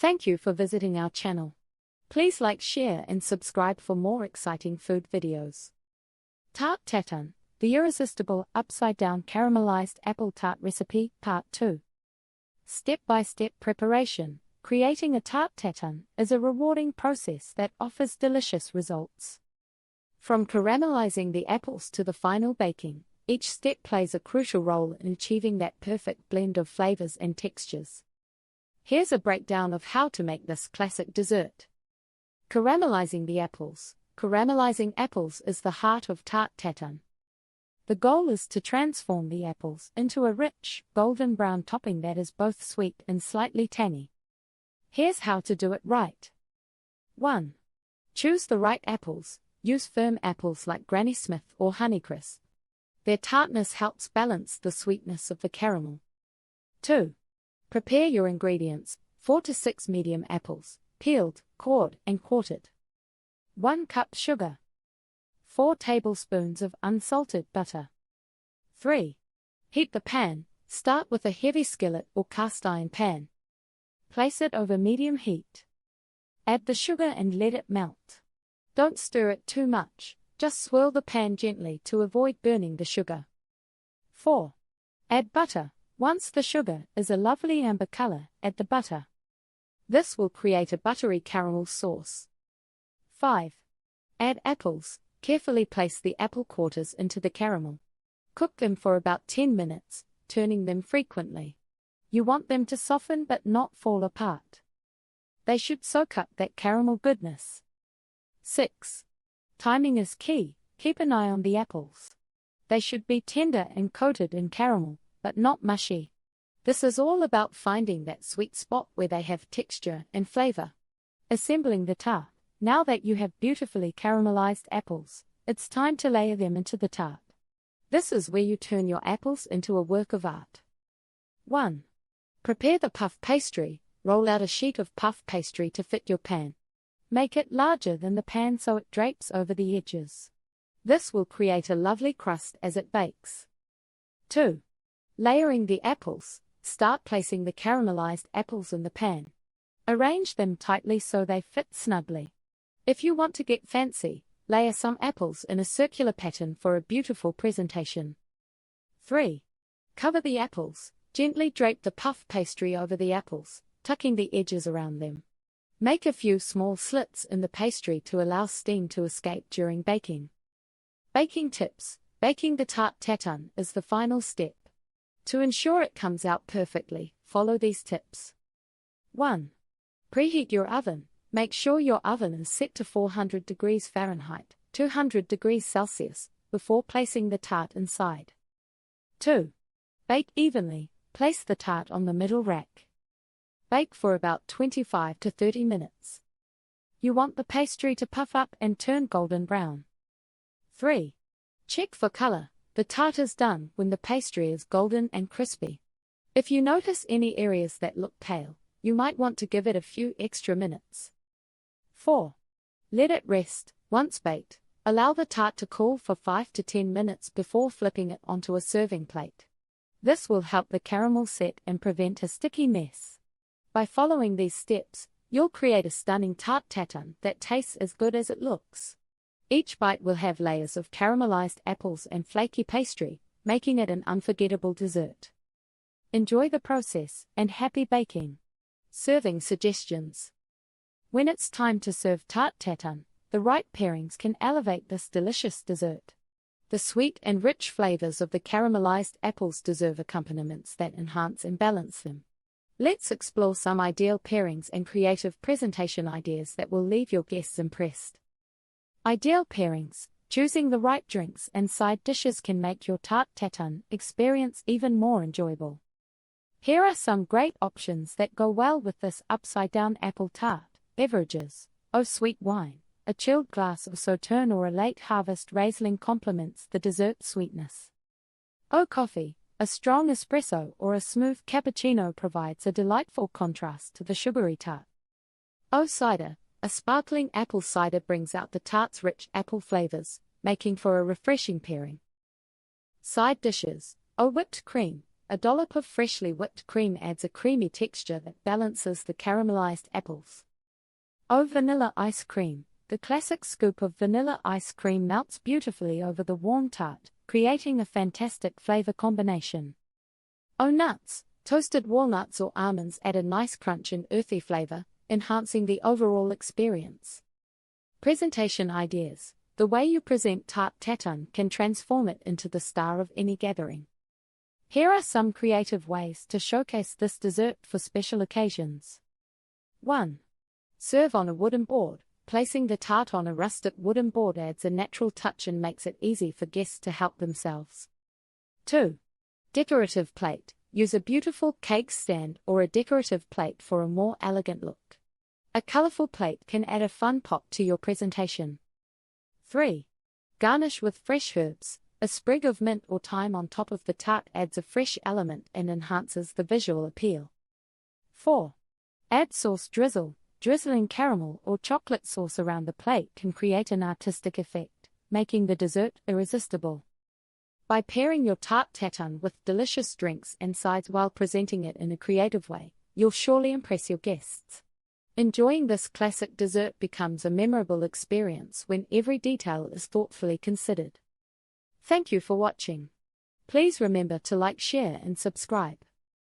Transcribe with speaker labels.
Speaker 1: Thank you for visiting our channel. Please like, share and subscribe for more exciting food videos. Tarte Tatin, the irresistible upside-down caramelized apple tart recipe, Part 2. Step-by-step preparation. Creating a Tarte Tatin is a rewarding process that offers delicious results. From caramelizing the apples to the final baking, each step plays a crucial role in achieving that perfect blend of flavors and textures. Here's a breakdown of how to make this classic dessert. Caramelizing the apples. Caramelizing apples is the heart of Tarte Tatin. The goal is to transform the apples into a rich, golden brown topping that is both sweet and slightly tangy. Here's how to do it right. 1. Choose the right apples. Use firm apples like Granny Smith or Honeycrisp. Their tartness helps balance the sweetness of the caramel. 2. Prepare your ingredients. 4 to 6 medium apples, peeled, cored and quartered. 1 cup sugar. 4 tablespoons of unsalted butter. 3. Heat the pan. Start with a heavy skillet or cast iron pan. Place it over medium heat. Add the sugar and let it melt. Don't stir it too much, just swirl the pan gently to avoid burning the sugar. 4. Add butter. Once the sugar is a lovely amber color, add the butter. This will create a buttery caramel sauce. 5. Add apples. Carefully place the apple quarters into the caramel. Cook them for about 10 minutes, turning them frequently. You want them to soften but not fall apart. They should soak up that caramel goodness. 6. Timing is key. Keep an eye on the apples. They should be tender and coated in caramel, but not mushy. This is all about finding that sweet spot where they have texture and flavor. Assembling the tart. Now that you have beautifully caramelized apples, it's time to layer them into the tart. This is where you turn your apples into a work of art. 1. Prepare the puff pastry. Roll out a sheet of puff pastry to fit your pan. Make it larger than the pan so it drapes over the edges. This will create a lovely crust as it bakes. 2. Layering the apples. Start placing the caramelized apples in the pan. Arrange them tightly so they fit snugly. If you want to get fancy, layer some apples in a circular pattern for a beautiful presentation. 3. Cover the apples. Gently drape the puff pastry over the apples, tucking the edges around them. Make a few small slits in the pastry to allow steam to escape during baking. Baking tips. Baking the Tarte Tatin is the final step. To ensure it comes out perfectly, follow these tips. 1. Preheat your oven. Make sure your oven is set to 400 degrees Fahrenheit, 200 degrees Celsius, before placing the tart inside. 2. Bake evenly. Place the tart on the middle rack. Bake for about 25 to 30 minutes. You want the pastry to puff up and turn golden brown. 3. Check for color. The tart is done when the pastry is golden and crispy. If you notice any areas that look pale, you might want to give it a few extra minutes. 4. Let it rest. Once baked, allow the tart to cool for 5 to 10 minutes before flipping it onto a serving plate. This will help the caramel set and prevent a sticky mess. By following these steps, you'll create a stunning Tarte Tatin that tastes as good as it looks. Each bite will have layers of caramelized apples and flaky pastry, making it an unforgettable dessert. Enjoy the process and happy baking. Serving suggestions. When it's time to serve Tarte Tatin, the right pairings can elevate this delicious dessert. The sweet and rich flavors of the caramelized apples deserve accompaniments that enhance and balance them. Let's explore some ideal pairings and creative presentation ideas that will leave your guests impressed. Ideal pairings. Choosing the right drinks and side dishes can make your Tarte Tatin experience even more enjoyable. Here are some great options that go well with this upside-down apple tart. Beverages. Sweet wine. A chilled glass of Sauterne or a late harvest Riesling complements the dessert sweetness. Coffee. A strong espresso or a smooth cappuccino provides a delightful contrast to the sugary tart. Cider. A sparkling apple cider brings out the tart's rich apple flavors, making for a refreshing pairing. Side dishes. Whipped cream. A dollop of freshly whipped cream adds a creamy texture that balances the caramelized apples. Oh, vanilla ice cream. The classic scoop of vanilla ice cream melts beautifully over the warm tart, creating a fantastic flavor combination. Oh, nuts. Toasted walnuts or almonds add a nice crunch and earthy flavor, enhancing the overall experience. Presentation ideas. The way you present Tarte Tatin can transform it into the star of any gathering. Here are some creative ways to showcase this dessert for special occasions. 1. Serve on a wooden board. Placing the tart on a rustic wooden board adds a natural touch and makes it easy for guests to help themselves. 2. Decorative plate. Use a beautiful cake stand or a decorative plate for a more elegant look. A colorful plate can add a fun pop to your presentation. 3. Garnish with fresh herbs. A sprig of mint or thyme on top of the tart adds a fresh element and enhances the visual appeal. 4. Add sauce drizzle. Drizzling caramel or chocolate sauce around the plate can create an artistic effect, making the dessert irresistible. By pairing your Tarte Tatin with delicious drinks and sides while presenting it in a creative way, you'll surely impress your guests. Enjoying this classic dessert becomes a memorable experience when every detail is thoughtfully considered. Thank you for watching. Please remember to like, share, and subscribe.